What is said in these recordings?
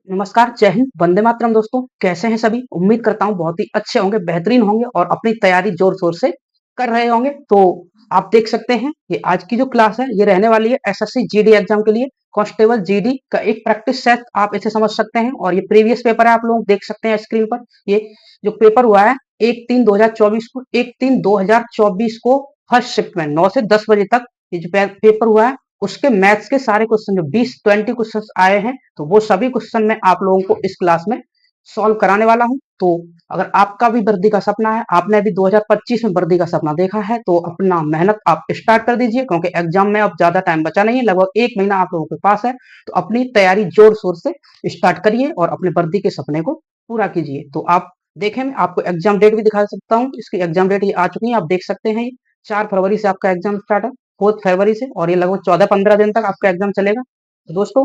नमस्कार, जय हिंद, वंदे मातरम दोस्तों। कैसे हैं सभी? उम्मीद करता हूँ बहुत ही अच्छे होंगे, बेहतरीन होंगे और अपनी तैयारी जोर-शोर से कर रहे होंगे। तो आप देख सकते हैं कि आज की जो क्लास है ये रहने वाली है एसएससी जीडी एग्जाम के लिए कांस्टेबल जीडी का एक प्रैक्टिस सेट आप इसे समझ सकते हैं और ये प्रीवियस पेपर है आप लोग देख सकते हैं स्क्रीन पर। ये जो पेपर हुआ है 1/3/2024 को 1/3/2024 को फर्स्ट शिफ्ट में 9 से 10 बजे तक ये जो पेपर हुआ है उसके मैथ्स के सारे क्वेश्चन जो 20-20 क्वेश्चन आए हैं तो वो सभी क्वेश्चन मैं आप लोगों को इस क्लास में सॉल्व कराने वाला हूं। तो अगर आपका भी वर्दी का सपना है, आपने भी 2025 में वर्दी का सपना देखा है तो अपना मेहनत आप स्टार्ट कर दीजिए क्योंकि एग्जाम में अब ज्यादा टाइम बचा नहीं है, लगभग 1 महीना आप लोगों के पास है। तो अपनी तैयारी जोर शोर से स्टार्ट करिए और अपने वर्दी के सपने को पूरा कीजिए। तो आप देखें, मैं आपको एग्जाम डेट भी दिखा सकता हूँ। इसकी एग्जाम डेट ये आ चुकी है, आप देख सकते हैं। ये 4 फरवरी से आपका एग्जाम स्टार्ट है, 4 फरवरी से, और ये लगभग 14-15 दिन तक आपका एग्जाम चलेगा। तो दोस्तों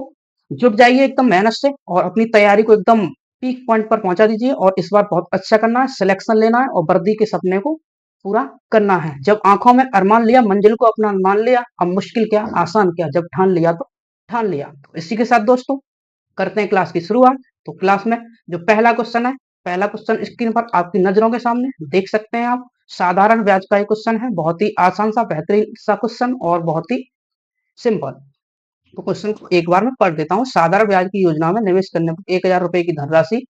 जुट जाइए एकदम मेहनत से और अपनी तैयारी को एकदम पीक पॉइंट पर पहुंचा दीजिए और इस बार बहुत अच्छा करना है, सिलेक्शन लेना है और वर्दी के सपने को पूरा करना है। जब आंखों में अरमान लिया, मंजिल को अपना मान लिया, अब मुश्किल क्या आसान क्या, जब ठान लिया तो ठान लिया। तो इसी के साथ दोस्तों करते हैं क्लास की शुरुआत। तो क्लास में जो पहला क्वेश्चन है, पहला क्वेश्चन स्क्रीन पर आपकी नजरों के सामने देख सकते हैं आप। साधारण ब्याज का एक क्वेश्चन है, बहुत ही आसान सा बेहतरीन सा क्वेश्चन और बहुत ही सिंपल। तो क्वेश्चन को एक बार मैं पढ़ देता हूँ। साधारण ब्याज की योजना में निवेश करने पर 1,000 रुपए की धनराशि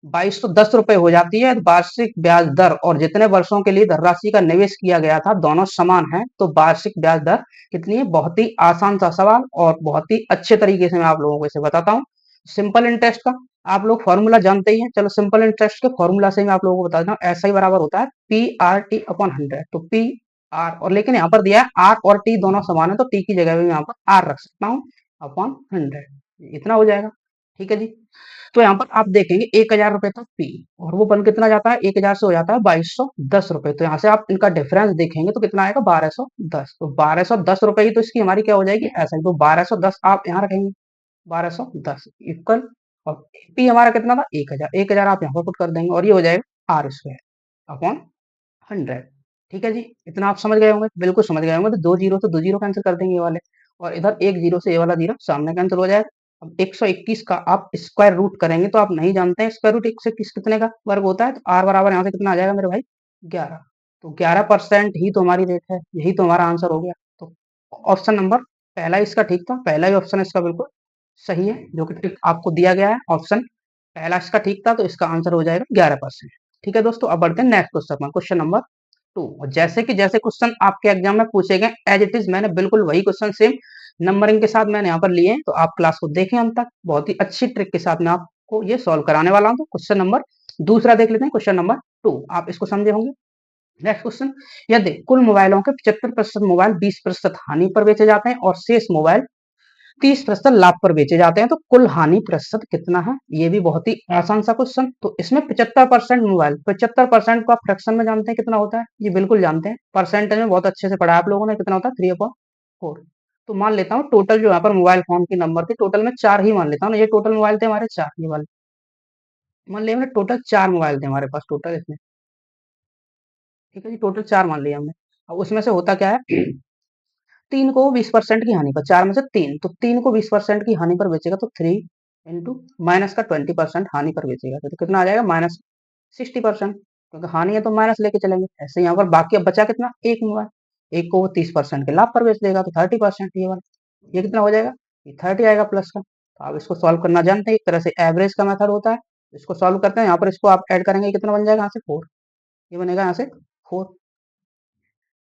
2,210 रुपए हो जाती है। वार्षिक ब्याज दर और जितने वर्षों के लिए धनराशि का निवेश किया गया था दोनों समान है, तो वार्षिक ब्याज दर कितनी है? बहुत ही आसान सा सवाल और बहुत ही अच्छे तरीके से मैं आप लोगों को इसे बताता हूँ। सिंपल इंटरेस्ट का आप लोग फॉर्मूला जानते ही हैं, चलो सिंपल इंटरेस्ट के फॉर्मूला से मैं आप लोगों को बता देता हूँ। ऐसा ही बराबर होता है PRT/100। तो पी आर, और लेकिन यहाँ पर दिया है आर और टी दोनों समान है तो टी की जगह भी मैं यहाँ पर आर रख सकता हूँ अपॉन 100, इतना हो जाएगा। ठीक है जी। तो यहाँ पर आप देखेंगे 1,000 रुपए था पी और वो बन कितना जाता है? 1,000 से हो जाता है 2,210 रुपए। तो यहाँ से आप इनका डिफरेंस देखेंगे तो कितना आएगा? 1,210। तो 1,210 रुपए ही तो इसकी हमारी क्या हो जाएगी? ऐसा ही। तो 1,210 आप यहाँ रखेंगे, 1,210 इक्वल, और पी हमारा कितना था? 1,000। 1,000 आप यहाँ पर पुट कर देंगे और ये हो जाएगा आर स्क्वायर अपॉन 100। ठीक है जी, इतना आप समझ गए होंगे, बिल्कुल समझ गए होंगे। तो दो जीरो से दो जीरो कैंसिल कर देंगे ये वाले, और इधर एक जीरो से ये वाला जीरो सामने कैंसिल हो जाएगा। अब 121 का आप स्क्वायर रूट करेंगे तो आप नहीं जानते हैं स्क्वायर रूट 121 कितने का वर्ग होता है। तो आर बराबर यहाँ से कितना आ जाएगा मेरे भाई? 11। तो 11% ही तो हमारी रेट है, यही तो हमारा आंसर हो गया। तो ऑप्शन नंबर पहला इसका ठीक था, पहला ही ऑप्शन इसका बिल्कुल सही है, जो कि टिक आपको दिया गया है। ऑप्शन पहला इसका ठीक था तो इसका आंसर हो जाएगा 11%। ठीक है दोस्तों, अब बढ़ते हैं नेक्स्ट क्वेश्चन पर, क्वेश्चन नंबर 2। जैसे कि जैसे क्वेश्चन आपके एग्जाम में पूछे गए एज इट इज मैंने बिल्कुल वही क्वेश्चन सेम नंबरिंग के साथ मैंने यहाँ पर लिए हैं। तो आप क्लास को देखें अंत तक, बहुत ही अच्छी ट्रिक के साथ मैं आपको ये सॉल्व कराने वाला हूँ। तो क्वेश्चन नंबर दूसरा देख लेते हैं, क्वेश्चन नंबर 2, आप इसको समझे होंगे। नेक्स्ट क्वेश्चन, यदि कुल मोबाइलों के 75% मोबाइल 20% हानि पर बेचे जाते हैं और शेष मोबाइल 30% लाभ पर बेचे जाते हैं तो कुल हानि प्रतिशत कितना है? ये भी बहुत ही आसान सा क्वेश्चन। तो इसमें 75% मोबाइल, 75% को आप फ्रैक्शन में जानते हैं कितना होता है? ये बिल्कुल जानते हैं, परसेंटेज में बहुत अच्छे से पढ़ा है आप लोगों ने। कितना होता है? 3/4। तो मान लेता हूँ टोटल जो यहाँ पर मोबाइल फोन की नंबर थी, टोटल में 4 ही मान लेता हूँ ना। ये टोटल मोबाइल थे हमारे 4, ये वाले मान लिया हमने। टोटल 4 मोबाइल थे हमारे पास टोटल इसमें। ठीक है जी, टोटल 4 मान लिया हमने। अब उसमें से होता क्या है, 3 को 20% की हानि पर, 4 में से 3, तो 3 को 20% की हानि पर बेचेगा तो 3 इंटू माइनस का 20% हानि पर बेचेगा तो कितना आ जाएगा? -60%। क्योंकि हानि है तो माइनस लेके चलेंगे। ऐसे यहाँ पर बाकी अब बचा कितना? एक मोबाइल, एक को वो 30% के लाभ पर बेच देगा तो 30%। ये वाला, ये कितना हो जाएगा? ये 30 आएगा प्लस का। तो आप इसको सॉल्व करना जानते हैं, एक तरह से एवरेज का मेथड होता है। इसको सॉल्व करते हैं, यहाँ पर इसको आप ऐड करेंगे कितना बन जाएगा? यहाँ से 4, ये बनेगा यहाँ से 4।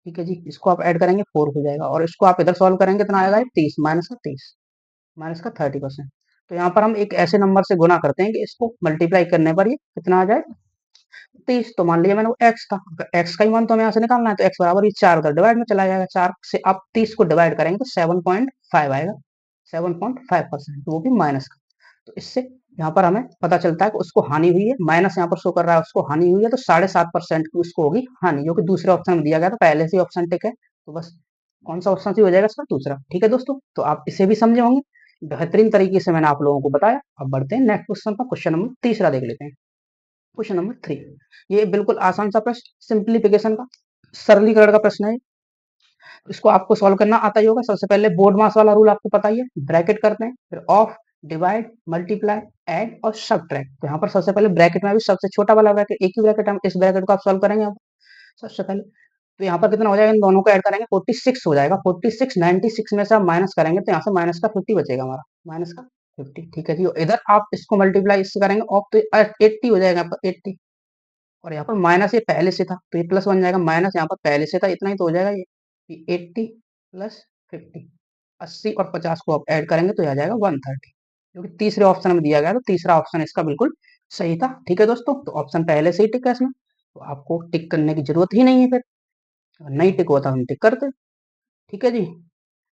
ठीक है जी, इसको आप ऐड करेंगे 4 हो जाएगा और इसको आप इधर सॉल्व करेंगे कितना आएगा? 30 माइनस का 30 माइनस का 30%। तो यहाँ पर हम एक ऐसे नंबर से गुना करते हैं कि इसको मल्टीप्लाई करने पर ये कितना आ जाए? 30। तो मान लिया मैंने वो x था, x का ही मान तो हमें यहाँ से निकालना है। तो x बराबर ये 4 उधर डिवाइड में चला जाएगा। 4 से आप 30 को डिवाइड करेंगे तो 7.5 आएगा, 7.5%, वो भी माइनस का। तो इससे यहाँ पर हमें पता चलता है कि उसको हानि हुई है, माइनस यहाँ पर शो कर रहा है, उसको हानि हुई है तो 7.5% की उसको होगी हानि, जो कि दूसरे ऑप्शन में दिया गया था। पहले से ऑप्शन टिक है तो बस कौन सा ऑप्शन सी हो जाएगा इसका? दूसरा। ठीक है दोस्तों, तो आप इसे भी समझे होंगे, बेहतरीन तरीके से मैंने आप लोगों को बताया। अब बढ़ते हैं नेक्स्ट क्वेश्चन पर, क्वेश्चन नंबर तीसरा देख लेते हैं, क्वेश्चन नंबर 3। ये बिल्कुल आसान सा प्रश्न, सिंप्लीफिकेशन का, सरलीकरण का प्रश्न है। इसको आपको सॉल्व करना आता ही होगा। सबसे पहले बोर्ड मास वाला रूल आपको पता ही है, ब्रैकेट करते हैं, फिर ऑफ डिवाइड, मल्टीप्लाई, ऐड और सब्ट्रैक्ट। तो यहाँ पर सबसे पहले ब्रैकेट में भी सबसे छोटा वाला ब्रैकेट, एक ही ब्रैकेट हम इस ब्रैकेट को आप सॉल्व करेंगे यहाँ पर सबसे पहले। तो यहाँ पर कितना हो जाएगा, इन दोनों को ऐड करेंगे 46 हो जाएगा। 46 96 में से आप माइनस करेंगे तो यहाँ से माइनस का 50 बचेगा हमारा, माइनस का 50। ठीक है जी, इधर आप इसको मल्टीप्लाई इससे करेंगे ऑफ तो 80 हो जाएगा यहाँ पर 80। और यहाँ पर माइनस ये पहले से था तो ये प्लस बन जाएगा, माइनस यहाँ पर पहले से था इतना ही तो हो जाएगा ये 80 प्लस 50। 80 और 50 को आप ऐड करेंगे तो ये आ जाएगा 130, जो कि तीसरे ऑप्शन में दिया गया है। तो तीसरा ऑप्शन इसका बिल्कुल सही था। ठीक है दोस्तों, तो ऑप्शन पहले से ही टिक है इसमें, तो आपको टिक करने की जरूरत ही नहीं है फिर। अगर नहीं टिक होता हम टिक करते। ठीक है जी,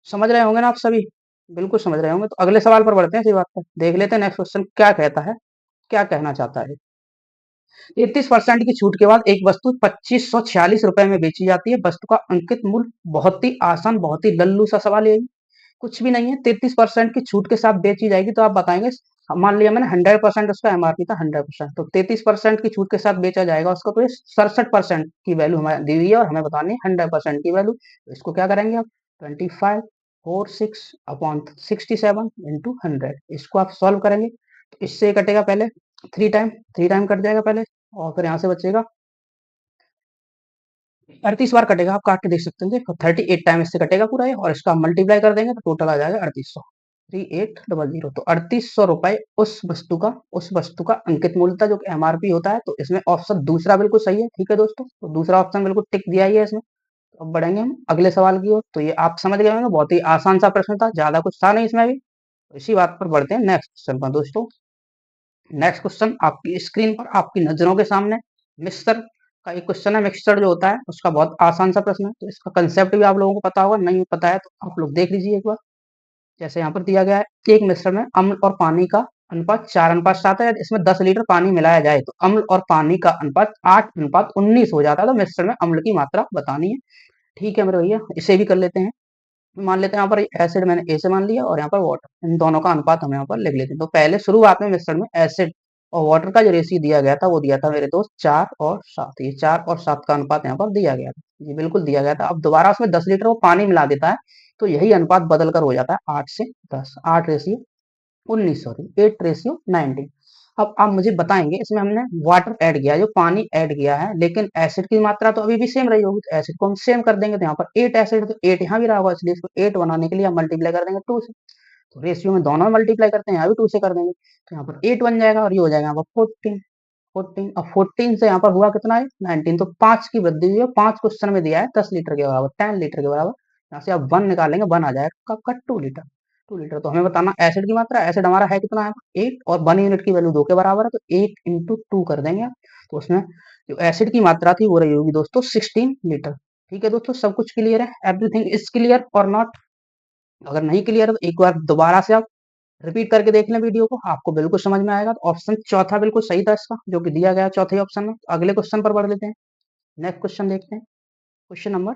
समझ रहे होंगे ना आप सभी, बिल्कुल समझ रहे होंगे। तो अगले सवाल पर बढ़ते हैं, इसी बात पर देख लेते हैं नेक्स्ट क्वेश्चन क्या कहता है, क्या कहना चाहता है। 33% की छूट के बाद एक वस्तु 2546 रुपए में बेची जाती है। वस्तु का अंकित मूल्य, बहुत ही आसान, बहुत ही लल्लू सा सवाल है, कुछ भी नहीं है। 33% की छूट के साथ बेची जाएगी तो आप बताएंगे, मान लिया मैंने 100% उसका एमआरपी था 100%, तो 33% की छूट के साथ बेचा जाएगा उसका, तो 67% की वैल्यू हमें दी हुई है और हमें बतानी है 100% की वैल्यू। तो इसको क्या करेंगे आप, 2546/67 इंटू 100, इसको आप सॉल्व करेंगे तो इससे कटेगा पहले 3 टाइम कट जाएगा पहले, और फिर यहाँ से बचेगा 38 बार कटेगा, आप काट के देख सकते हैं। देखो 38 टाइम इससे कटेगा पूरा ये, और इसका मल्टीप्लाई कर देंगे तो टोटल आ जाएगा 3800, 3800। तो 3800 रुपए उस वस्तु का अंकित मूल्य था जो कि एमआरपी होता है। तो इसमें ऑप्शन दूसरा बिल्कुल सही है। ठीक है दोस्तों, तो दूसरा ऑप्शन बिल्कुल टिक दिया ही है इसमें। तो अब बढ़ेंगे हम अगले सवाल की ओर। तो ये आप समझ गए होंगे, बहुत ही आसान सा प्रश्न था, ज्यादा कुछ था नहीं इसमें भी। तो इसी बात पर बढ़ते हैं नेक्स्ट क्वेश्चन पर दोस्तों। नेक्स्ट क्वेश्चन आपकी स्क्रीन पर, आपकी नजरों के सामने मिक्सचर का एक क्वेश्चन है। मिक्सचर जो होता है उसका बहुत आसान सा प्रश्न है, तो इसका कंसेप्ट भी आप लोगों को पता होगा, नहीं पता है तो आप लोग देख लीजिए एक बार। जैसे यहाँ पर दिया गया है कि एक मिश्रण में अम्ल और पानी का अनुपात 4:7 है। इसमें 10 लीटर पानी मिलाया जाए तो अम्ल और पानी का अनुपात 8:19 हो जाता है। तो मिश्रण में अम्ल की मात्रा बतानी है। ठीक है मेरे भैया, इसे भी कर लेते हैं। मान लेते हैं यहाँ पर एसिड मैंने ए से मान लिया, और यहाँ पर वाटर, इन दोनों का अनुपात हम यहाँ पर लिख लेते हैं। तो पहले शुरुआत में मिश्रण में एसिड और वाटर का जो रेशियो दिया गया था वो दिया था मेरे दोस्त 4:7। ये 4:7 का अनुपात यहाँ पर दिया गया था, ये बिल्कुल दिया गया था। अब दोबारा उसमें 10 लीटर वो पानी मिला देता है तो यही अनुपात बदल कर हो जाता है 8:10, 8:19, सॉरी 8:19। अब आप मुझे बताएंगे, इसमें हमने वाटर ऐड किया है, जो पानी ऐड किया है, लेकिन एसिड की मात्रा तो अभी भी सेम रही होगी। तो एसिड को हम सेम कर देंगे, तो यहाँ पर 8 एसिड, तो 8 यहाँ भी रहा होगा, इसलिए इसको 8 बनाने के लिए हम मल्टीप्लाई कर देंगे 2 से। तो रेशियो में दोनों में मल्टीप्लाई करते हैं, यहाँ भी 2 से कर देंगे, तो यहाँ पर 8 बन जाएगा, और ये हो जाएगा यहाँ पर 14। 14, अब 14 से यहाँ पर हुआ कितना है 19, तो 5 की वृद्धि हुई है। 5 क्वेश्चन में दिया है 10 लीटर के बराबर, 10 लीटर के बराबर। यहाँ से आप 1 निकालेंगे, 1 आ जाएगा आपका 2 लीटर। 2 लीटर, तो हमें बताना एसिड की मात्रा। एसिड हमारा है कितना है 8, और 1 यूनिट की वैल्यू 2 के बराबर है, तो 8 इंटू 2 कर देंगे आप। तो उसमें जो एसिड की मात्रा थी वो रही होगी दोस्तों 16 लीटर। ठीक है दोस्तों, सब कुछ क्लियर है, एवरीथिंग इज क्लियर और नॉट। अगर नहीं क्लियर है तो एक बार दोबारा से आप रिपीट करके देख लें वीडियो को, आपको बिल्कुल समझ में आएगा। तो ऑप्शन चौथा बिल्कुल सही था इसका, जो कि दिया गया है चौथे ऑप्शन में। तो अगले क्वेश्चन पर बढ़ लेते हैं, नेक्स्ट क्वेश्चन देखते हैं। क्वेश्चन नंबर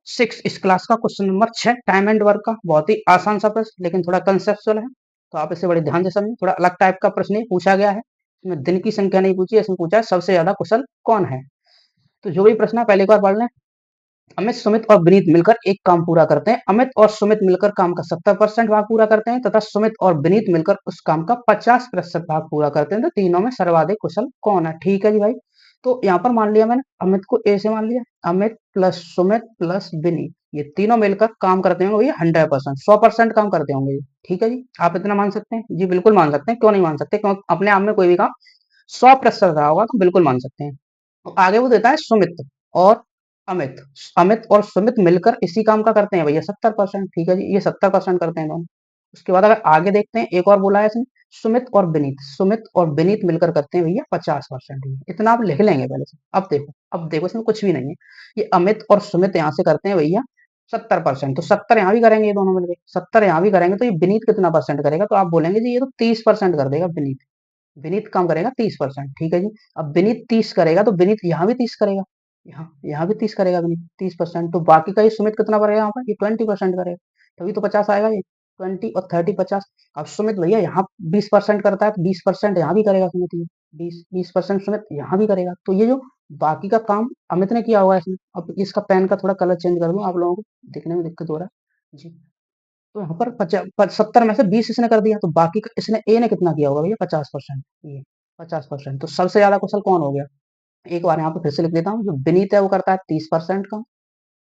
6 इस क्लास का, question number 6 time and work का। बहुत ही आसान सा प्रश्न, लेकिन थोड़ा कंसेप्चुअल है, तो आप इसे बड़े ध्यान से समझें। थोड़ा अलग टाइप का प्रश्न ये पूछा गया है, इसमें दिन की संख्या नहीं पूछी है, इसमें पूछा है सबसे ज्यादा कुशल कौन है। तो जो भी प्रश्न है पहले एक बार पढ़ लें। अमित, सुमित और विनीत मिलकर एक काम पूरा करते हैं। अमित और सुमित मिलकर काम का 70% भाग पूरा करते हैं, तथा सुमित और विनीत मिलकर उस काम का 50% भाग पूरा करते हैं। तो तीनों में सर्वाधिक कुशल कौन है। ठीक है जी भाई, तो यहाँ पर मान लिया मैंने अमित को ए से मान लिया, अमित प्लस सुमित प्लस विनीत, ये तीनों मिलकर काम करते होंगे भैया 100%, 100% काम करते होंगे ये। ठीक है जी, आप इतना मान सकते हैं जी, बिल्कुल मान सकते हैं, क्यों नहीं मान सकते, क्यों, अपने आप में कोई भी काम 100% रहा होगा तो बिल्कुल मान सकते हैं। तो आगे वो देता है सुमित और अमित। अमित और सुमित मिलकर इसी काम का करते हैं भैया 70%। ठीक है जी, ये 70% करते हैं दोनों। उसके बाद अगर आगे देखते हैं, एक और बोला है इसने, सुमित और विनीत, सुमित और विनीत मिलकर करते हैं भैया 50%। इतना आप लिख लेंगे पहले से। अब देखो इसमें कुछ भी नहीं है, ये अमित और सुमित यहाँ से करते हैं भैया 70%, तो 70 यहाँ भी करेंगे, ये दोनों मिलकर 70 यहाँ भी करेंगे, तो ये विनीत कितना परसेंट करेगा, तो आप बोलेंगे जी ये तो 30% कर देगा विनीत। विनीत काम करेगा 30%। ठीक है जी, अब विनीत 30 करेगा तो विनीत यहाँ भी 30 करेगा, यहाँ भी 30 करेगा विनीत 30%। तो बाकी का ये सुमित कितना करेगा यहाँ पर, ये 20% करेगा, तभी तो 50 आएगा ये। 20 और 30 50। अब सुमित भैया यहाँ 20% करता है, तो 20% यहाँ भी करेगा सुमित, ये 20% सुमित यहाँ भी करेगा। तो ये जो बाकी का काम अमित ने किया होगा इसमें। अब इसका पेन का थोड़ा कलर चेंज कर दूं, आप लोगों को दिखने में दिक्कत हो रहा है जी। तो यहाँ पर 70 में से 20 इसने कर दिया, तो बाकी का इसने ए ने कितना किया होगा भैया 50%, ये 50%। तो सबसे ज्यादा कुशल कौन हो गया? एक बार यहाँ पर फिर से लिख देता हूँ, जो विनीत है वो करता है 30% का,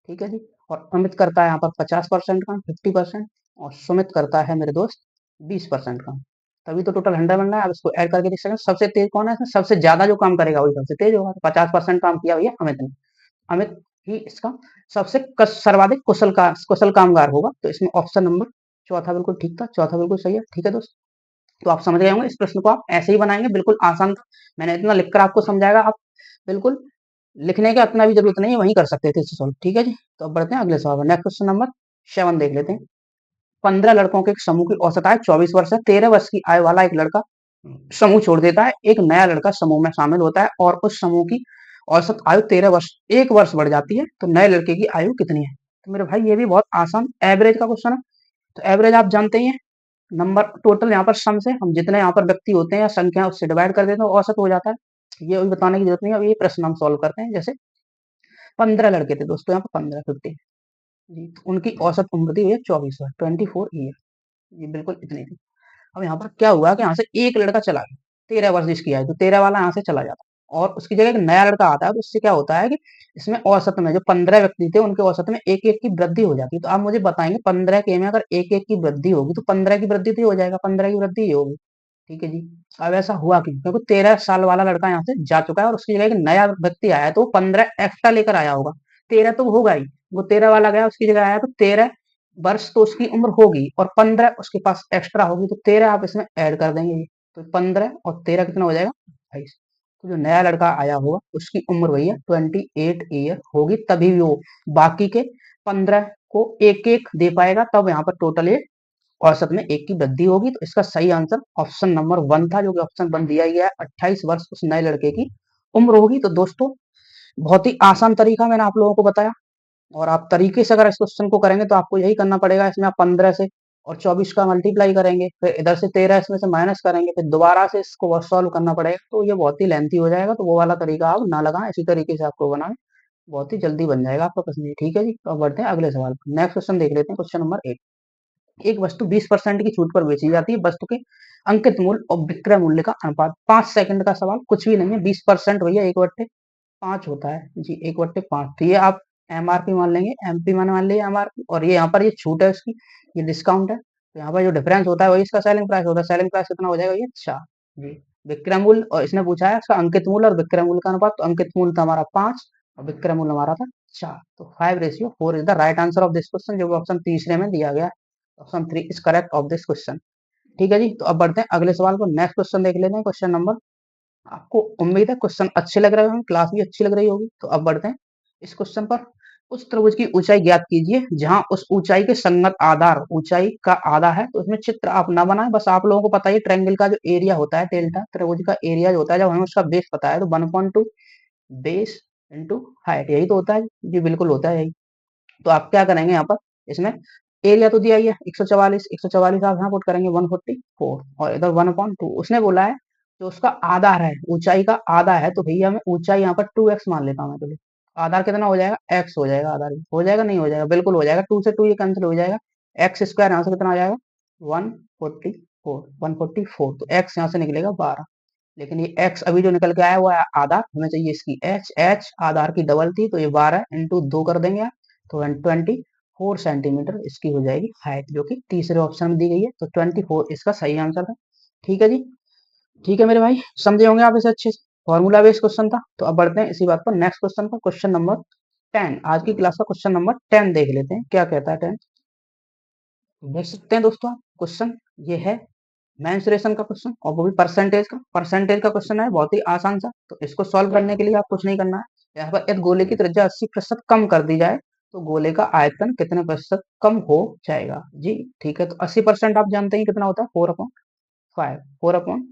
ठीक है जी, और अमित करता है यहाँ पर 50% का, 50%, और सुमित करता है मेरे दोस्त 20% का। तभी तो टोटल 100 बन रहा है। अब इसको ऐड करके देख सकते हैं, सबसे तेज कौन है इसमें? सबसे ज्यादा जो काम करेगा वही सबसे तेज होगा। तो 50% काम किया भैया अमित ने। अमित ही इसका सबसे सर्वाधिक कुशल कामगार होगा। तो इसमें ऑप्शन नंबर चौथा बिल्कुल ठीक था, चौथा बिल्कुल सही है, ठीक है दोस्त। तो आप समझ गए होंगे, इस प्रश्न को आप ऐसे ही बनाएंगे, बिल्कुल आसान था। मैंने इतना लिखकर आपको समझाएगा, आप बिल्कुल लिखने का इतना भी जरूरत नहीं है, वहीं कर सकते थे इसे सॉल्व, ठीक है जी। तो अब बढ़ते हैं अगले सवाल पर। नेक्स्ट क्वेश्चन नंबर 7 देख लेते हैं। 15 लड़कों के एक समूह की औसत आयु 24 वर्ष है। 13 वर्ष की आयु वाला एक लड़का समूह छोड़ देता है, एक नया लड़का समूह में शामिल होता है और उस समूह की औसत आयु 13 वर्ष, एक वर्ष बढ़ जाती है, तो नए लड़के की आयु कितनी है? तो मेरे भाई ये भी बहुत आसान एवरेज का क्वेश्चन है। तो एवरेज आप जानते ही हैं, नंबर टोटल यहाँ पर सम से हम जितने यहाँ पर व्यक्ति होते हैं या संख्या उससे डिवाइड कर देते हैं, औसत हो जाता है। ये अभी बताने की जरूरत नहीं है, अब ये प्रश्न हम सॉल्व करते हैं। जैसे 15 लड़के थे दोस्तों, यहाँ पर 15 50 जी, तो उनकी औसत उम्र थी 24 वर्ष, 24 ईयर, ये बिल्कुल इतनी थी। अब यहाँ पर क्या हुआ कि यहाँ से एक लड़का चला गया, 13 वर्ष जिसकी आयु, तो 13 वाला यहाँ से चला जाता और उसकी जगह एक नया लड़का आता है। तो उससे क्या होता है कि इसमें औसत में जो 15 व्यक्ति थे उनके औसत में एक एक की वृद्धि हो जाती है। तो आप मुझे बताएंगे 15 के में अगर एक एक की वृद्धि होगी तो 15 की वृद्धि तो हो जाएगा, 15 की वृद्धि ही होगी, ठीक है जी। अब ऐसा हुआ क्यों? क्योंकि 13 साल वाला लड़का यहाँ से जा चुका है और उसकी जगह एक नया व्यक्ति आया है, तो वो 15 एक्स्ट्रा लेकर आया होगा। 13 तो होगा ही, वो 13 वाला गया उसकी जगह आया, तो 13 वर्ष तो उसकी उम्र होगी और 15 उसके पास एक्स्ट्रा होगी, तो 13 आप इसमें ऐड कर देंगे। तो 15 और 13 कितना हो जाएगा? 28। तो जो नया लड़का आया होगा उसकी उम्र वही है 28 ईयर होगी, तभी वो बाकी के 15 को एक एक दे पाएगा, तब यहाँ पर टोटल ये औसत में एक की वृद्धि होगी। तो इसका सही आंसर ऑप्शन नंबर 1 था, जो कि ऑप्शन 1 दिया गया है। 28 वर्ष उस नए लड़के की उम्र होगी। तो दोस्तों बहुत ही आसान तरीका मैंने आप लोगों को बताया, और आप तरीके से अगर इस क्वेश्चन को करेंगे तो आपको यही करना पड़ेगा। इसमें आप 15 से और 24 का मल्टीप्लाई करेंगे, फिर इधर से 13 इसमें से माइनस करेंगे, फिर दोबारा से इसको सॉल्व करना पड़ेगा, तो ये बहुत ही लेंथी हो जाएगा। तो वो वाला तरीका आप ना लगाएं, इसी तरीके से आपको बनाएं, बहुत ही जल्दी बन जाएगा आपका प्रश्न, ठीक है जी। तो अब बढ़ते हैं अगले सवाल पर। नेक्स्ट क्वेश्चन देख लेते हैं, क्वेश्चन नंबर 8। एक वस्तु 20% की छूट पर बेची जाती है। वस्तु के अंकित मूल्य और विक्रय मूल्य का अनुपात। 5 सेकंड का सवाल, कुछ भी नहीं है। 20% भैया 1/5 होता है जी, 1/5। तो ये आप एमआरपी मान लेंगे, एमपी मान लेंगे एमआरपी, और ये यहाँ पर ये छूट है उसकी, ये डिस्काउंट है। तो यहाँ पर जो डिफरेंस होता है वही इसका सेलिंग प्राइस होता है। सेलिंग प्राइस कितना हो जाएगा? ये 4 जी। विक्रय मूल्य, और इसने पूछा है इसका अंकित मूल्य और विक्रय मूल्य का अनुपात। तो अंकित मूल्य था हमारा 5 और विक्रय मूल्य हमारा था 4। तो 5:4 is the right answer of this question, जो ऑप्शन तीसरे में दिया गया है। Option 3 is correct of this question, ठीक है जी। तो अब बढ़ते हैं अगले सवाल पर। नेक्स्ट क्वेश्चन देख लेते हैं, क्वेश्चन नंबर, आपको उम्मीद है क्वेश्चन अच्छे लग रहे होंगे, क्लास भी अच्छी लग रही होगी। तो अब बढ़ते हैं इस क्वेश्चन पर। उस त्रिभुज की ऊंचाई ज्ञात कीजिए जहां उस ऊंचाई के संगत आधार ऊंचाई का आधा है। तो इसमें चित्र आप ना बनाएं, बस आप लोगों को पता है ट्रायंगल का जो एरिया होता है, डेल्टा त्रिभुज का एरिया जो होता है, जब हमें उसका बेस पता है तो 1/2 बेस इंटू हाइट, यही तो होता है जी, बिल्कुल होता है यही। तो आप क्या करेंगे यहाँ पर, इसमें एरिया तो दिया ही है 144, 144 आप यहाँ पुट करेंगे 144, और इधर 1/2 उसने बोला है जो उसका आधार है, ऊंचाई का आधा है, तो भैया मैं ऊंचाई यहाँ पर 2x मान लेता हूँ मैं। तो आधार कितना हो जाएगा? x हो जाएगा। आधार हो जाएगा, नहीं हो जाएगा? बिल्कुल हो जाएगा। 2 से 2 ये कैंसिल हो जाएगा, एक्स स्क्वायर यहाँ से कितना आ जाएगा? 144, 144। तो x यहाँ से निकलेगा 12, लेकिन ये x अभी जो निकल के आया हुआ है आधार, हमें चाहिए इसकी h आधार की डबल थी, तो ये 12 इंटू 2 कर देंगे आप, तो 24 सेंटीमीटर इसकी हो जाएगी हाइट, जो कि तीसरे ऑप्शन में दी गई है। तो 24 इसका सही आंसर है, ठीक है जी। ठीक है मेरे भाई, समझे होंगे आप इसे अच्छे से। फॉर्मूला बेस्ड क्वेश्चन था। तो अब बढ़ते हैं इसी बात पर नेक्स्ट क्वेश्चन पर, क्वेश्चन नंबर 10। आज की क्लास का क्वेश्चन नंबर 10 देख लेते हैं, क्या कहता है 10। देख सकते हैं दोस्तों आप क्वेश्चन, ये है मेंसुरेशन का क्वेश्चन, और वो भी परसेंटेज का क्वेश्चन है, बहुत ही आसान सा। तो इसको सॉल्व करने के लिए आप कुछ नहीं करना है। यहाँ पर यदि गोले की त्रिज्या 80% कम कर दी जाए तो गोले का आयतन कितने प्रतिशत कम हो जाएगा जी, ठीक है। तो 80% आप जानते हैं कितना होता है? 4/5, 4/5,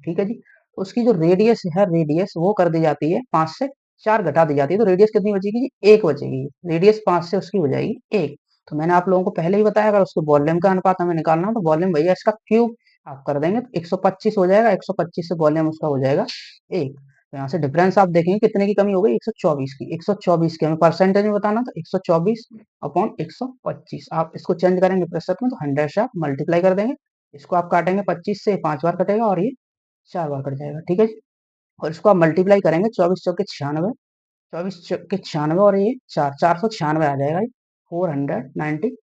ठीक है जी। तो उसकी जो रेडियस है, रेडियस वो कर दी जाती है 5 से 4 घटा दी जाती है, तो रेडियस कितनी बचेगी जी? 1 बचेगी। रेडियस 5 से उसकी हो जाएगी 1। तो मैंने आप लोगों को पहले ही बताया, अगर उसको वॉल्यूम का अनुपात हमें निकालना हो तो वॉल्यूम भैया इसका क्यूब आप कर देंगे, तो 125 हो जाएगा। 125 से वॉल्यूम उसका हो जाएगा 1। तो यहाँ से डिफरेंस आप देखेंगे कितने की कमी हो गई, 124 की। 124 की हमें परसेंटेज में बताना, तो 124 अपॉन 125। आप इसको चेंज करेंगे प्रतिशत में, तो 100 से आप मल्टीप्लाई कर देंगे। इसको आप काटेंगे 25 से, 5 बार कटेगा और ये 4 बार कट जाएगा, ठीक है जी। और इसको आप मल्टीप्लाई करेंगे 24 चौके 96, 24 चौके 96 और ये 496 आ जाएगा, 496।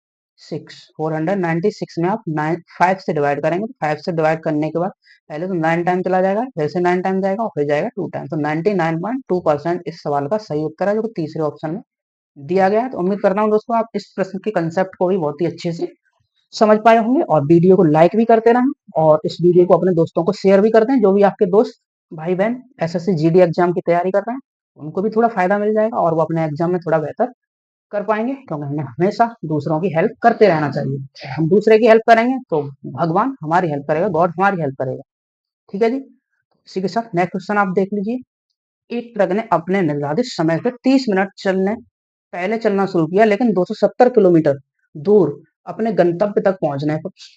496 में आप 5 से डिवाइड करेंगे, तो 5 से डिवाइड करने के बाद पहले तो 9 टाइम चला जाएगा, जैसे 9 टाइम जाएगा और फिर जाएगा 2 टाइम, तो 99.2% इस सवाल का सही उत्तर है, जो कि तीसरे ऑप्शन में दिया गया है। तो उम्मीद करता हूँ दोस्तों आप इस प्रश्न के कंसेप्ट को भी बहुत ही अच्छे से समझ पाए होंगे, और वीडियो को लाइक भी करते रहें, और इस वीडियो को अपने दोस्तों को शेयर भी कर दें, जो भी आपके दोस्त भाई बहन एसएससी जीडी एग्जाम की तैयारी कर रहे हैं, उनको भी थोड़ा फायदा मिल जाएगा और वो अपने एग्जाम में थोड़ा बेहतर कर पाएंगे, क्योंकि हमें हमेशा दूसरों की हेल्प करते रहना चाहिए। हम दूसरे की हेल्प करेंगे तो भगवान हमारी हेल्प करेगा, गॉड हमारी हेल्प करेगा, ठीक है जी। इसी के साथ नेक्स्ट क्वेश्चन आप देख लीजिए। एक ट्रक ने अपने निर्धारित समय से 30 मिनट पहले चलना शुरू किया, लेकिन 270 किलोमीटर दूर अपने गंतव्य तक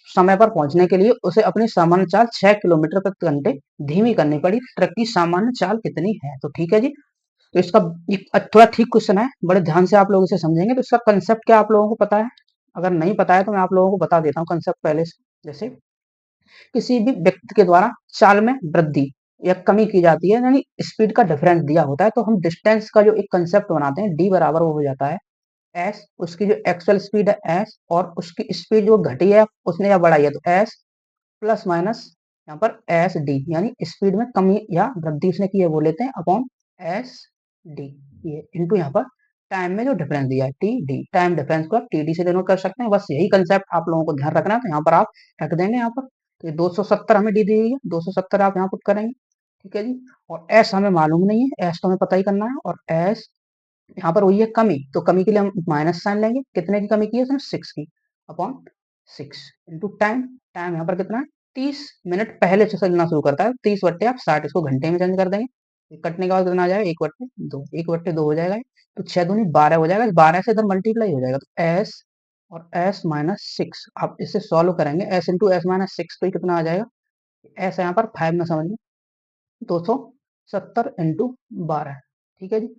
समय पर पहुंचने के लिए उसे अपनी सामान्य चाल 6 किलोमीटर प्रति घंटे धीमी करनी पड़ी। ट्रक की सामान्य चाल कितनी है? तो ठीक है जी, तो इसका एक थोड़ा ठीक क्वेश्चन है, बड़े ध्यान से आप लोग इसे समझेंगे। तो इसका कंसेप्ट क्या आप लोगों को पता है? अगर नहीं पता है तो मैं आप लोगों को बता देता हूँ कंसेप्ट पहले से। जैसे किसी भी व्यक्ति के द्वारा चाल में वृद्धि या कमी की जाती है, यानी स्पीड का डिफरेंस दिया होता है, तो हम डिस्टेंस का जो एक कंसेप्ट बनाते हैं, डी बराबर वो हो जाता है एस, उसकी जो एक्चुअल स्पीड है एस, और उसकी स्पीड जो घटी है उसने या बढ़ाई है, तो एस प्लस माइनस यहाँ पर एस डी, यानी स्पीड में कमी या वृद्धि उसने की है वो लेते हैं अपॉन एस डी, ये इंटू यहाँ पर टाइम में जो डिफरेंस दिया है टी डी, टाइम डिफरेंस को आप टी डी से डिनोट कर सकते हैं। बस यही कंसेप्ट आप लोगों को ध्यान रखना है, तो यहाँ पर आप रख देंगे यहाँ पर। तो ये 270 हमें डी दी हुई है, 270 आप यहाँ पुट करेंगे, ठीक है जी। और एस हमें मालूम नहीं है, एस तो हमें पता ही करना है, और एस यहाँ पर वही है कमी, तो कमी के लिए हम माइनस साइन लेंगे। कितने की कमी की है उसने? 6 की, अपॉन 6 इंटू टाइम। टाइम यहाँ पर कितना है? 30 मिनट पहले से चलना शुरू करता है, 30 बट्टे आप 60, इसको घंटे में चेंज कर देंगे। कटने के बाद कितना आ जाएगा? 1/2, 1/2 हो जाएगा, तो 6 दूनी 12 हो जाएगा, 12 से इधर मल्टीप्लाई हो जाएगा, तो एस और एस माइनस 6 आप इसे सॉल्व करेंगे, एस इंटू एस माइनस 6, तो ये कितना आ जाएगा? एस यहाँ पर 5 में समझिए, 270 इंटू 12, ठीक है जी।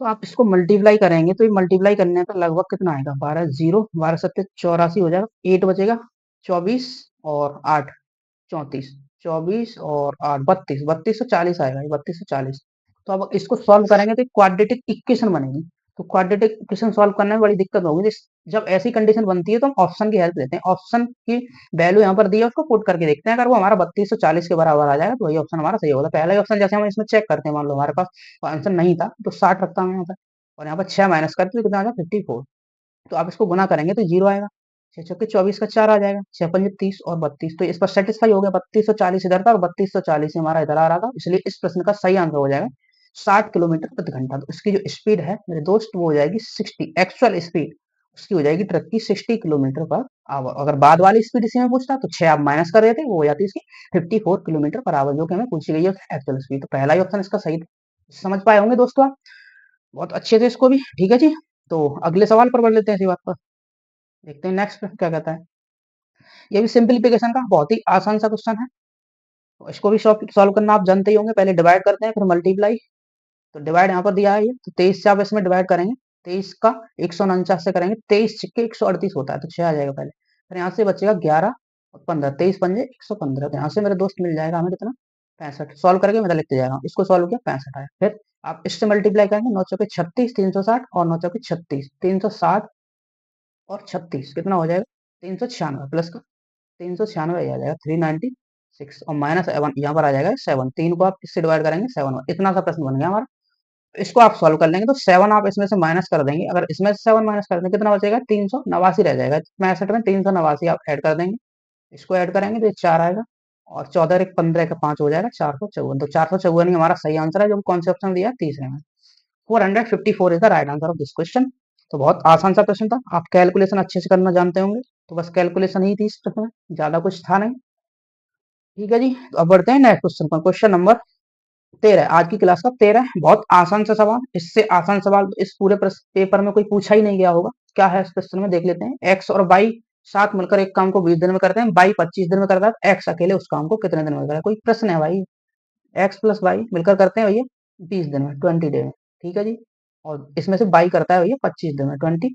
तो आप इसको मल्टीप्लाई करेंगे, तो ये मल्टीप्लाई करने पर लगभग कितना आएगा? 12 जीरो, 12 सत्ते 84 हो जाएगा, 8 बचेगा, 24 और 8 34, 24 और 8 32, 3240 आएगा, ये 3240। तो अब इसको सॉल्व करेंगे तो क्वाड्रेटिक इक्वेशन बनेगी। तो क्वाड्रेटिक इक्वेशन सॉल्व करने में बड़ी दिक्कत होगी, जब ऐसी कंडीशन बनती है तो हम ऑप्शन की हेल्प लेते हैं। ऑप्शन की वैल्यू यहाँ पर दी है, उसको पुट करके देखते हैं, अगर वो हमारा 3240 के बराबर आ जाएगा तो वही ऑप्शन हमारा सही होगा। पहला ऑप्शन जैसे हम इसमें चेक करते हैं, मान लो हमारे पास आंसर नहीं था तो 60 रखता हूँ यहाँ पर, और यहाँ पर 6 माइनस करते तो कितना आ जाएगा? 54। तो आप इसको गुना करेंगे तो जीरो आएगा, 6 चौके 24 का 4 आ जाएगा, 6 पंजे 30 और 32, तो इस पर सेटिस्फाई हो गया। 3240 इधर था और 3240 हमारा इधर आ रहा था, इसलिए इस प्रश्न का सही आंसर हो जाएगा 60 किलोमीटर प्रति घंटा। तो इसकी जो स्पीड है मेरे दोस्त वो हो जाएगी 60, एक्चुअल स्पीड उसकी हो जाएगी ट्रक की 60 किलोमीटर पर आवर। अगर बाद वाली स्पीड इसी में पूछता तो 6 आप माइनस कर देते, वो हो जाती इसकी 54 किलोमीटर पर आवर, जो कि हमें पूछी गई है एक्चुअल स्पीड। तो पहला ही ऑप्शन इसका सही था। समझ पाए होंगे दोस्तों आप बहुत अच्छे से इसको भी, ठीक है जी। तो अगले सवाल पर बढ़ लेते हैं इसी बात पर, देखते हैं नेक्स्ट क्या कहता है। ये भी सिंपलीफिकेशन का बहुत ही आसान सा क्वेश्चन है, तो इसको भी सॉल्व करना आप जानते ही होंगे। पहले डिवाइड करते हैं फिर मल्टीप्लाई। तो डिवाइड यहाँ पर दिया है ये, तो 23 से आप इसमें डिवाइड करेंगे, 23 का 149 से करेंगे, 23 छिक्के 138 होता है, तो 6 आ जाएगा पहले। फिर यहाँ से बचेगा 11 और 15, 23 पंजे 115, तो यहाँ से मेरे दोस्त मिल जाएगा हमें कितना? 65। सॉल्व करके मैं लिखते जा रहा हूँ, इसको सॉल्व किया 65 आया। फिर आप इससे मल्टीप्लाई करेंगे, 9 चौके 36, 360 और 9 चौके 36, 360 और 36 कितना हो जाएगा? 396 प्लस का 396 आ जाएगा 396, और माइनस यहाँ पर आ जाएगा 7, 3 को आप इससे डिवाइड करेंगे 7, इतना सा प्रश्न बन गया हमारा। इसको आप सॉल्व कर लेंगे तो 7 आप इसमें से माइनस कर देंगे, अगर इसमें से 7 माइनस कर देंगे कितना बचेगा? 389 रह जाएगा, 65 में 389 आप ऐड कर देंगे, इसको ऐड करेंगे तो ये 4 आएगा, और 14 एक 15 का 5 हो जाएगा 454, तो 454 ही हमारा सही आंसर है, जो कौन से ऑप्शन दिया है? तीसरे में। 454 is the right answer of this question. तो बहुत आसान सा प्रश्न था, आप कैलकुलेशन अच्छे से करना जानते होंगे, तो बस कैलकुलेशन ही थी इस प्रश्न में, ज्यादा कुछ था नहीं, ठीक है जी। तो अब बढ़ते हैं नेक्स्ट क्वेश्चन पर, क्वेश्चन नंबर 13, आज की क्लास का 13 बहुत आसान सा सवाल, इससे आसान सवाल तो इस पूरे पेपर में कोई पूछा ही नहीं गया होगा। क्या है इस क्वेश्चन में देख लेते हैं। एक्स और वाई साथ मिलकर एक काम को 20 दिन में करते हैं, वाई 25 दिन में करता है, एक्स अकेले उस काम को कितने दिन में करता है? कोई प्रश्न है भाई? एक्स प्लस वाई मिलकर करते हैं भैया 20 दिन में, 20 डे में, ठीक है जी। और इसमें से बाई करता है भैया 25 दिन में, 25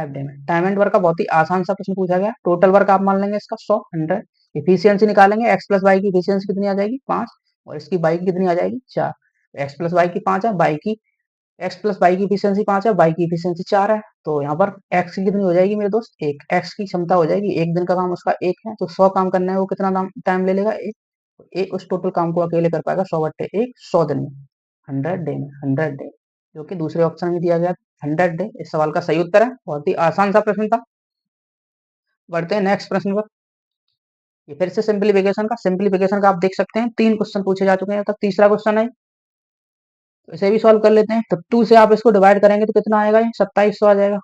डे में। टाइम एंड वर्क का बहुत ही आसान सा प्रश्न पूछा गया। टोटल वर्क आप मान लेंगे इसका 100, 100। इफिशियंसी निकालेंगे, एक्स प्लस वाई की इफिशियंसी कितनी आ जाएगी 5, और इसकी बाई की कितनी आ जाएगी 4। एक्स प्लस वाई की 5 है, बाई की एक्स प्लस वाई की इफिशियंसी 5 है, वाई की इफिशियंसी 4 है। तो यहाँ पर एक्स की कितनी हो जाएगी मेरे दोस्त, एक। एक्स की क्षमता हो जाएगी, एक दिन का काम उसका एक है, तो 100 काम करना है, वो कितना टाइम ले लेगा, एक। एक उस टोटल काम को अकेले कर पाएगा 100/1, 100 दिन में, 100 डे में, 100 डे, जो कि दूसरे ऑप्शन में दिया गया 100 डे इस सवाल का सही उत्तर है। बहुत ही आसान सा प्रश्न था। बढ़ते हैं नेक्स्ट प्रश्न पर। ये फिर से सिंप्लीफिकेशन का आप देख सकते हैं 3 क्वेश्चन पूछे जा चुके हैं, तब तीसरा क्वेश्चन है। तो इसे भी सॉल्व कर लेते हैं। तो 2 से आप इसको डिवाइड करेंगे तो कितना आएगा, ये 2700 आ जाएगा,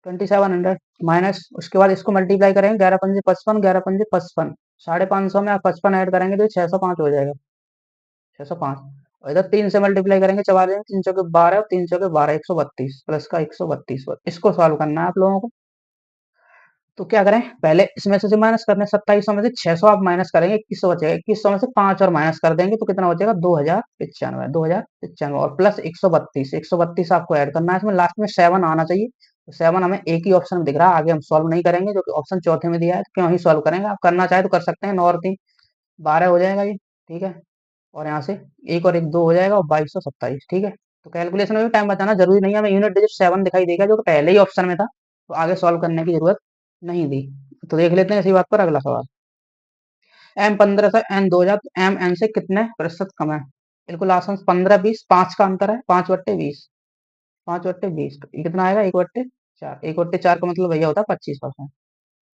2700 माइनस, उसके बाद इसको मल्टीप्लाई करेंगे, 11 पंजे 55, 11 पंजे 55, 550 में आप 55 ऐड करेंगे तो 605 हो जाएगा, 605। और इधर 3 से मल्टीप्लाई करेंगे, चौबार जाएंगे, 3 चौके 12 और 3 चौके 12, 132 प्लस का 132। इसको सॉल्व करना है आप लोगों को। तो क्या करें, पहले इसमें से माइनस करने, 2700 में से 600 आप माइनस करेंगे, 2100 बचेगा, 2100 में से 5 और माइनस कर देंगे तो कितना बचेगा, 2095, 2095 और प्लस 132, 132 आपको ऐड करना है। इसमें लास्ट में 7 आना चाहिए, तो 7 हमें एक ही ऑप्शन में दिख रहा है, आगे हम सॉल्व नहीं करेंगे, जो कि ऑप्शन चौथे में दिया है, तो क्यों ही सॉल्व करेंगे। आप करना चाहे तो कर सकते हैं, 9 और 3 12 हो जाएगा ये, ठीक है। और यहाँ से एक और एक 2 हो जाएगा, और 2227, ठीक है। तो कैलकुलेशन में भी टाइम बचाना जरूरी नहीं है, हमें यूनिट डिजिट 7 दिखाई देगा, जो कि पहले ही ऑप्शन में था, तो आगे सॉल्व करने की जरूरत नहीं दी। तो देख लेते हैं इसी बात पर अगला सवाल। एम 15 से एन 2000, तो एम एन से कितने प्रतिशत कम है। बिल्कुल आसान, 15 20, 5 का अंतर है, 5/20, 5/20, तो ये कितना आएगा, 1/4, 1/4 का मतलब भैया होता है 25%,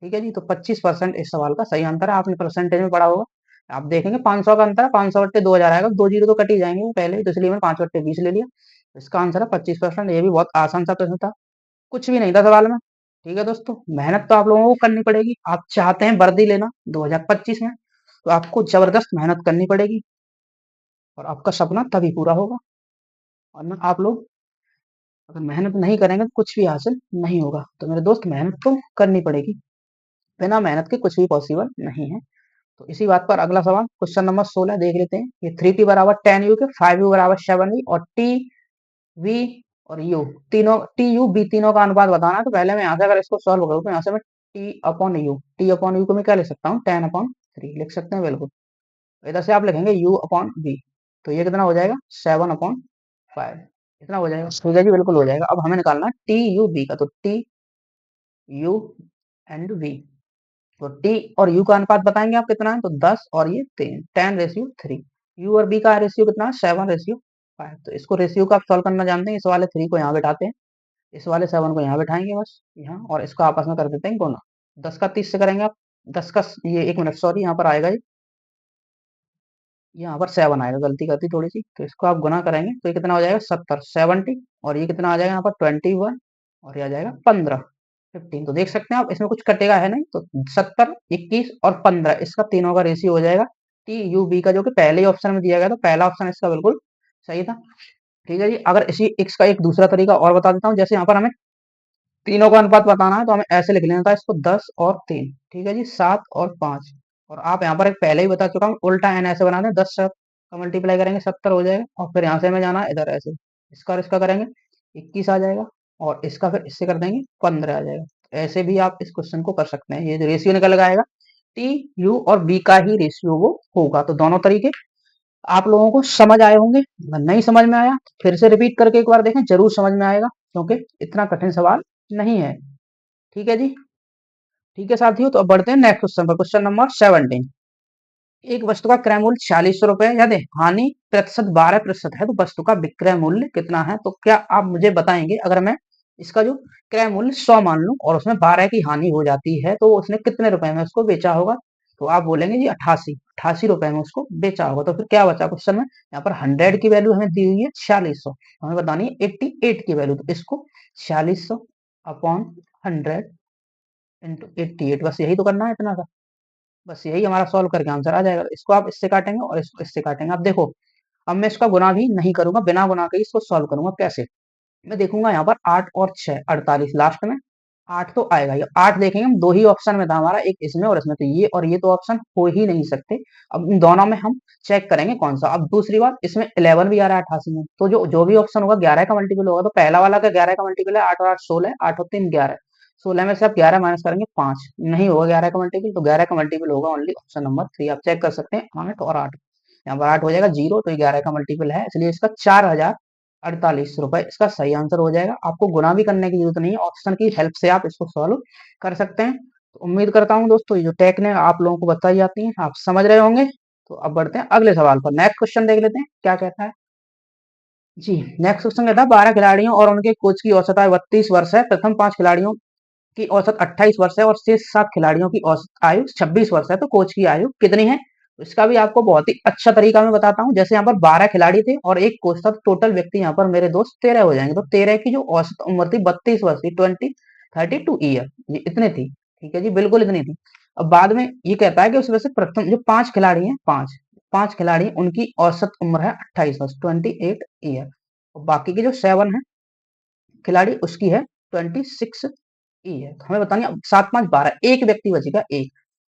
ठीक है जी। तो 25% इस सवाल का सही आंसर है। आपने परसेंटेज में पढ़ा होगा, आप देखेंगे 500 का अंतर है, 500/2000 आएगा, 2 जीरो तो कट ही जाएंगे वो पहले ही, तो इसलिए मैंने 5/20 ले लिया। इसका आंसर है 25%। ये भी बहुत आसान सा प्रश्न था, कुछ भी नहीं था सवाल में, ठीक है दोस्तों। मेहनत तो आप लोगों को करनी पड़ेगी। आप चाहते हैं वर्दी लेना 2025 में, तो आपको जबरदस्त मेहनत करनी पड़ेगी, और आपका सपना तभी पूरा होगा। वरना आप लोग अगर मेहनत नहीं करेंगे तो कुछ भी हासिल नहीं होगा। तो मेरे दोस्त, मेहनत तो करनी पड़ेगी, बिना मेहनत के कुछ भी पॉसिबल नहीं है। तो इसी बात पर अगला सवाल, क्वेश्चन नंबर 16 देख लेते हैं। ये 3t बराबर 10u के, 5u बराबर 7v, और टी वी और यू तीनों, टी यू बी तीनों का अनुपात बताना है। तो पहले मैं यहाँ से अगर इसको सॉल्व करूँ, तो यहाँ से मैं टी अपॉन यू को मैं क्या लिख सकता हूँ, 10/3 लिख सकते हैं, बिल्कुल। इधर से आप लिखेंगे u/v, तो ये कितना हो जाएगा, 7/5, इतना हो जाएगा, ठीक है जी, बिल्कुल हो जाएगा। अब हमें निकालना है टी यू बी का, तो टी यू एंड वी। तो टी और यू का अनुपात बताएंगे आप कितना है, तो 10 और ये 3, 10:3। यू और बी का रेशियो कितना है, 7:5। तो इसको रेशियो का आप सॉल्व करना जानते हैं, इस वाले 3 को यहाँ बैठाते हैं, इस वाले 7 को यहाँ बैठाएंगे बस यहाँ, और इसको आपस में कर देते हैं गुना। 10 का 30 से करेंगे आप, 10 का ये 1 मिनट, सॉरी, यहाँ पर आएगा ये, यहाँ पर 7 आएगा, गलती करती थोड़ी सी। तो इसको आप गुना करेंगे तो ये कितना हो जाएगा, 70, 70, और ये कितना आ जाएगा यहाँ पर 21, और ये आ जाएगा 15, 15। तो देख सकते हैं आप, इसमें कुछ कटेगा है नहीं, तो 70, 21 और 15, इसका तीनों का रेशियो हो जाएगा टी यू बी का, जो कि पहले ही ऑप्शन में दिया गया, तो पहला ऑप्शन इसका बिल्कुल सही था, ठीक है जी। अगर इसी एक्स का एक दूसरा तरीका और बता देता हूँ, जैसे यहाँ पर हमें तीनों का अनुपात बताना है, तो हमें ऐसे लिख लेना था इसको, 10 और 3, ठीक है जी, 7 और 5। और आप यहाँ पर एक पहले ही बता चुका हूँ, उल्टा एन ऐसे बना दें, 10 से का मल्टीप्लाई करेंगे 70 हो जाएगा, और फिर यहाँ से हमें जाना है इधर, ऐसे इसका और इसका करेंगे 21 आ जाएगा, और इसका फिर इससे कर देंगे 15 आ जाएगा। ऐसे भी आप इस क्वेश्चन को कर सकते हैं, ये जो रेशियो निकल के आएगा, टी यू और बी का ही रेशियो वो होगा। तो दोनों तरीके आप लोगों को समझ आए होंगे। अगर नहीं समझ में आया तो फिर से रिपीट करके एक बार देखें, जरूर समझ में आएगा, क्योंकि इतना कठिन सवाल नहीं है, ठीक है जी। ठीक है साथियों, तो अब बढ़ते हैं नेक्स्ट क्वेश्चन पर, क्वेश्चन नंबर 17। एक वस्तु का क्रय मूल्य 4600 रुपए, यदि हानि प्रतिशत 12% है, तो वस्तु का विक्रय मूल्य कितना है। तो क्या आप मुझे बताएंगे, अगर मैं इसका जो क्रय मूल्य 100 मान लूं, और उसमें 12 की हानि हो जाती है, तो उसने कितने रुपए में उसको बेचा होगा। तो आप बोलेंगे जी 88, 88 रुपए में उसको बेचा होगा। तो फिर क्या बचा क्वेश्चन में, यहाँ पर 100 की वैल्यू हमें दी हुई है 4600, हमें बतानी है 88 की वैल्यू। तो इसको 4600/100 × 88, बस यही तो करना है, इतना सा, बस यही हमारा सॉल्व करके आंसर आ जाएगा। इसको आप इससे काटेंगे और इसको इससे काटेंगे। अब देखो, अब मैं इसका गुना भी नहीं करूंगा, बिना गुना के इसको सॉल्व करूंगा। कैसे, मैं देखूंगा यहाँ पर 8 और 6, 48 लास्ट में, 8 तो आएगा ही। 8 देखेंगे हम, 2 ही ऑप्शन में था हमारा, एक इसमें और इसमें, तो ये और ये तो ऑप्शन हो ही नहीं सकते। अब इन दोनों में हम चेक करेंगे कौन सा। अब दूसरी बात, इसमें 11 भी आ रहा है 88 में, तो जो जो भी ऑप्शन होगा 11 का मल्टीपल होगा। तो पहला वाला का 11 का मल्टीपल है 8 और 8 16, 8 और 3 11, 16 में से आप 11 माइनस करेंगे 5, नहीं होगा 11 का मल्टीपल, तो 11 का मल्टीपल होगा ओनली ऑप्शन नंबर 3। आप चेक कर सकते हैं 8 और 8, यहाँ पर 8 हो जाएगा 0, तो 11 का मल्टीपल है, इसलिए इसका 4048 रुपए इसका सही आंसर हो जाएगा। आपको गुना भी करने की जरूरत नहीं है, ऑप्शन की हेल्प से आप इसको सॉल्व कर सकते हैं। तो उम्मीद करता हूँ दोस्तों ये जो टेक्निक आप लोगों को बताई जाती है आप समझ रहे होंगे। तो अब बढ़ते हैं अगले सवाल पर। नेक्स्ट क्वेश्चन देख लेते हैं क्या कहता है। जी, नेक्स्ट क्वेश्चन कहता है 12 खिलाड़ियों और उनके कोच की औसत आयु 32 वर्ष है। प्रथम 5 खिलाड़ियों की औसत 28 वर्ष है और शेष 7 खिलाड़ियों की औसत आयु 26 वर्ष है। तो कोच की आयु कितनी है? तो इसका भी आपको बहुत ही अच्छा तरीका मैं बताता हूँ। जैसे यहाँ पर 12 खिलाड़ी थे और एक कोच था, तो टोटल व्यक्ति यहाँ पर मेरे दोस्त 13 हो जाएंगे। तो 13 की जो औसत उम्र थी 32 वर्ष थी, 32 ईयर, ये इतने थी। ठीक है जी, बिल्कुल इतनी थी। अब बाद में ये कहता है कि उसमें से प्रथम जो 5 खिलाड़ी हैं, पांच खिलाड़ी, उनकी औसत उम्र है 28 वर्ष, 28 ईयर, और बाकी के जो 7 है खिलाड़ी उसकी है 26 ईयर। हमें बतानी है 7 5 12, एक व्यक्ति बचेगा, एक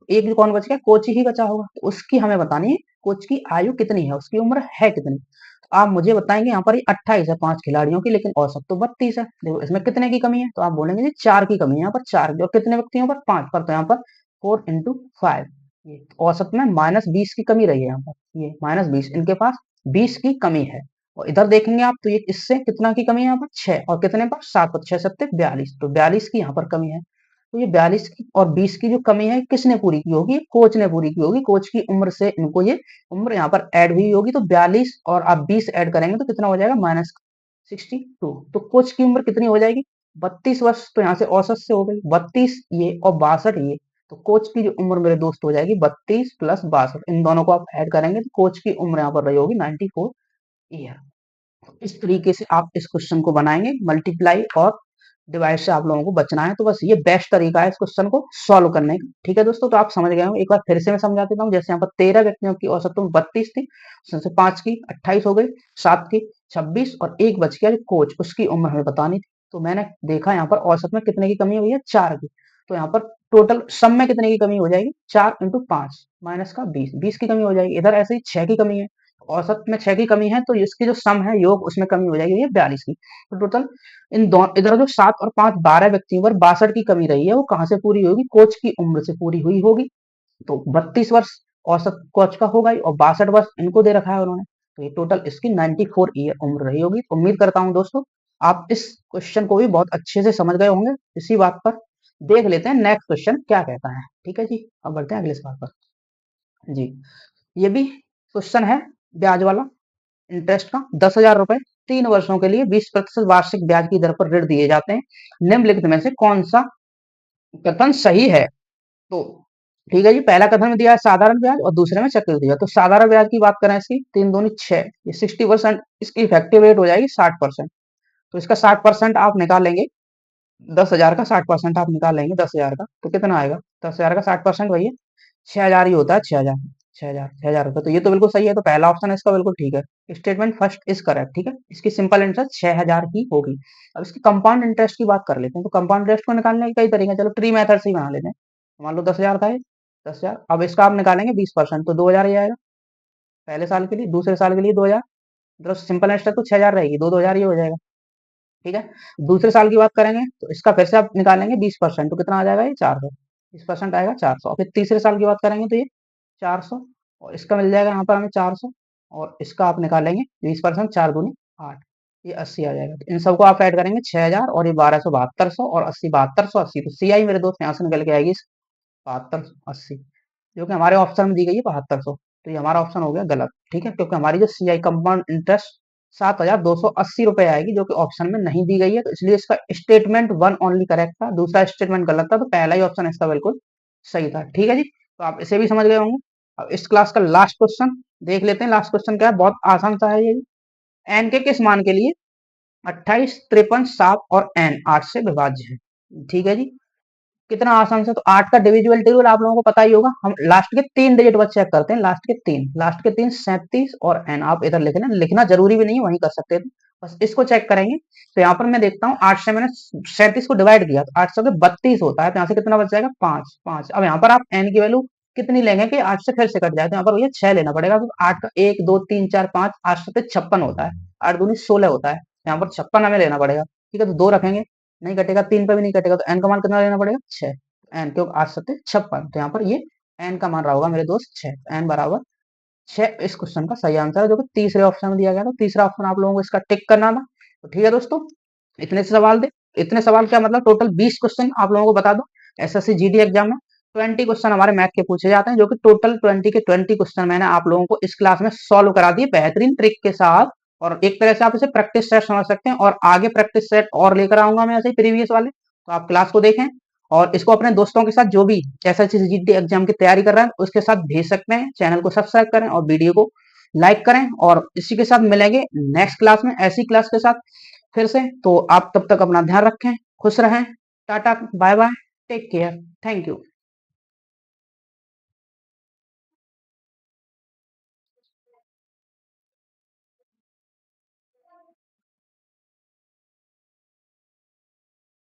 एक कौन बच गया? कोच ही बचा होगा, तो उसकी हमें बतानी है कोच की आयु कितनी है, उसकी उम्र है कितनी। तो आप मुझे बताएंगे यहाँ पर ये 28 है 5 खिलाड़ियों की, लेकिन औसत तो 32 है। देखो इसमें कितने की कमी है, तो आप बोलेंगे जी 4 की कमी है, यहाँ पर 4 की, और कितने व्यक्तियों पर? 5 पर, तो यहाँ पर 4 इंटू 5, ये औसत में -20 की कमी रही है यहाँ पर, ये -20, इनके पास 20 की कमी है। और इधर देखेंगे आप तो ये इससे कितना की कमी है यहाँ पर? 6, और कितने पर? 7 पर, 6 7 42, तो 42 की यहाँ पर कमी है। तो ये 42 की और 20 की जो कमी है किसने पूरी की होगी? कोच ने पूरी की होगी। कोच की उम्र से इनको ये उम्र यहाँ पर ऐड हुई होगी, तो 42 और आप 20 ऐड करेंगे तो कितना हो जाएगा? -62। तो कोच की उम्र कितनी हो जाएगी? 32 वर्ष। तो यहाँ से औसत से हो गई 32 ये और 62 ये, तो कोच की जो उम्र मेरे दोस्त हो जाएगी 32 प्लस 62, इन दोनों को आप ऐड करेंगे तो कोच की उम्र यहाँ पर रही होगी 94 ईयर। इस तरीके से आप इस क्वेश्चन को बनाएंगे, मल्टीप्लाई और डिवाइड से आप लोगों को बचना है। तो बस ये बेस्ट तरीका है इस क्वेश्चन को सॉल्व करने का। ठीक है दोस्तों, तो आप समझ गए हो। एक बार फिर से मैं समझा देता हूँ। जैसे यहाँ पर 13 व्यक्तियों की औसत तो 32 थी, उसमें से 5 की 28 हो गई, 7 की 26 और एक बच गया जो कोच, उसकी उम्र हमें बतानी थी। तो मैंने देखा यहाँ पर औसत में कितने की कमी हुई है? 4 की। तो यहाँ पर टोटल सम में कितने की कमी हो जाएगी? 4 इंटू 5 माइनस का 20, 20 की कमी हो जाएगी। इधर ऐसे ही 6 की कमी है, औसत में 6 की कमी है, तो इसकी जो सम है योग, उसमें कमी हो जाएगी ये 42 की। तो टोटल इन दो इधर जो 7 और 5 12 व्यक्तियों पर 62 की कमी रही है, वो कहाँ से पूरी होगी? कोच की उम्र से पूरी हुई होगी। तो 32 वर्ष औसत कोच का होगा ही, और 62 वर्ष इनको दे रखा है उन्होंने, तो ये टोटल इसकी 94 ईयर उम्र रही होगी। तो उम्मीद करता हूँ दोस्तों आप इस क्वेश्चन को भी बहुत अच्छे से समझ गए होंगे। इसी बात पर देख लेते हैं नेक्स्ट क्वेश्चन क्या कहता है। ठीक है जी, अब बढ़ते हैं अगले सवाल पर। जी, ये भी क्वेश्चन है ब्याज वाला, इंटरेस्ट का। 10,000 रुपए 3 वर्षों के लिए 20% वार्षिक ब्याज की दर पर ऋण दिए जाते हैं। निम्नलिखित में से कौन सा कथन सही है? तो ठीक है जी, पहला कथन में दिया है साधारण ब्याज और दूसरे में चक्रवृद्धि ब्याज। तो साधारण ब्याज की बात करें, इसकी 3 दूनी 6, ये 60%, इसकी इफेक्टिव रेट हो जाएगी 60%। तो इसका 60% आप निकालेंगे, 10,000 का 60% आप निकालेंगे 10,000 का, तो कितना आएगा? 10,000 का 60% वही है 6,000 ही होता है, 6,000, 6,000 रुपए। तो ये तो बिल्कुल सही है, तो पहला ऑप्शन है इसका बिल्कुल ठीक है। Statement first is correct. ठीक है, इसकी सिंपल इंटरेस्ट 6,000 की होगी। अब इसकी कंपाउंड इंटरेस्ट की बात कर लेते हैं। तो कंपाउंड इंटरेस्ट को निकालने के कई तरीके हैं, चलो ट्री मेथड से ही बना लेते हैं। मान लो 10,000 था ये, 10,000, अब इसका आप निकालेंगे 20%, तो 2,000 ही आएगा पहले साल के लिए, दूसरे साल के लिए 2,000, मतलब सिंपल इंटरेस्ट तो 6,000 रहेगी, 2,000 ही हो जाएगा। ठीक है, दूसरे साल की बात करेंगे तो इसका फिर से आप निकालेंगे 20%, तो कितना आ जाएगा? ये 400, 20% आएगा 400। फिर तीसरे साल की बात करेंगे तो ये 400, और इसका मिल जाएगा यहाँ पर हमें 400, और इसका आप निकालेंगे 20%, 4 दूनी 8, ये 80 आ जाएगा। तो इन सबको आप ऐड करेंगे 6,000 और ये 1200, 7200 और 80, 7200 80, तो सी आई मेरे दोस्त यहाँ से निकल के आएगी 7280, जो कि हमारे ऑप्शन में दी गई है 7200। तो ये हमारा ऑप्शन हो गया गलत। ठीक है, क्योंकि हमारी जो सी आई कंपाउंड इंटरेस्ट 7,280 रुपए आएगी, जो कि ऑप्शन में नहीं दी गई है, तो इसलिए इसका स्टेटमेंट 1 ओनली करेक्ट था, दूसरा स्टेटमेंट गलत था, तो पहला ही ऑप्शन इसका बिल्कुल सही था। ठीक है जी, तो आप इसे भी समझ गए होंगे। अब इस क्लास का लास्ट क्वेश्चन देख लेते हैं। लास्ट क्वेश्चन क्या है? बहुत आसान सा है ये। एन के किस मान के लिए 28 53 7 और एन 8 से विभाज्य है? ठीक है जी, कितना आसान से, तो 8 का डिविजिबल टेबल आप लोगों को पता ही होगा। हम लास्ट के 3 डिजिट बस चेक करते हैं, लास्ट के 3 37 और एन आप इधर लिख लें, लिखना जरूरी भी नहीं है, वहीं कर सकते थे। बस इसको चेक करेंगे। तो यहाँ पर मैं देखता हूँ 8 से मैंने 37 को डिवाइड किया तो 8 से 32 होता है, तो यहाँ से कितना बच जाएगा 5 5। अब यहाँ पर आप n की वैल्यू कितनी लेंगे कि 8 से फिर से कट जाए, तो यहाँ पर भैया 6 लेना पड़ेगा। तो 8 का 1 2 3 4 5 8 से 56 होता है, 8 दूनी 16 होता है, यहाँ पर 56 हमें लेना पड़ेगा। ठीक है, तो 2 रखेंगे, नहीं कटेगा, 3 पे भी नहीं कटेगा, तो n का मान कितना लेना पड़ेगा 6। n क्योंकि 8 से 56, तो यहाँ पर ये n का मान रहा होगा मेरे दोस्त 6, n बराबर 6 इस क्वेश्चन का सही आंसर है, जो कि तीसरे ऑप्शन में दिया गया था। तीसरा ऑप्शन आप लोगों को इसका टिक करना था। तो ठीक है दोस्तों, इतने से सवाल दे, इतने सवाल क्या मतलब टोटल 20 क्वेश्चन आप लोगों को बता दो। एसएससी जीडी एग्जाम में 20 क्वेश्चन हमारे मैथ के पूछे जाते हैं, जो कि टोटल 20 के 20 क्वेश्चन मैंने आप लोगों को इस क्लास में सॉल्व करा दिए बेहतरीन ट्रिक के साथ। और एक तरह से आप इसे प्रैक्टिस सेट समझ सकते हैं, और आगे प्रैक्टिस सेट और लेकर आऊंगा मैं ऐसे ही प्रीवियस वाले, तो आप क्लास को देखें और इसको अपने दोस्तों के साथ जो भी एसएससी जीडी एग्जाम की तैयारी कर रहे हैं उसके साथ भेज सकते हैं। चैनल को सब्सक्राइब करें और वीडियो को लाइक करें, और इसी के साथ मिलेंगे नेक्स्ट क्लास में ऐसी क्लास के साथ फिर से। तो आप तब तक अपना ध्यान रखें, खुश रहें, tata bye bye, take care, thank you.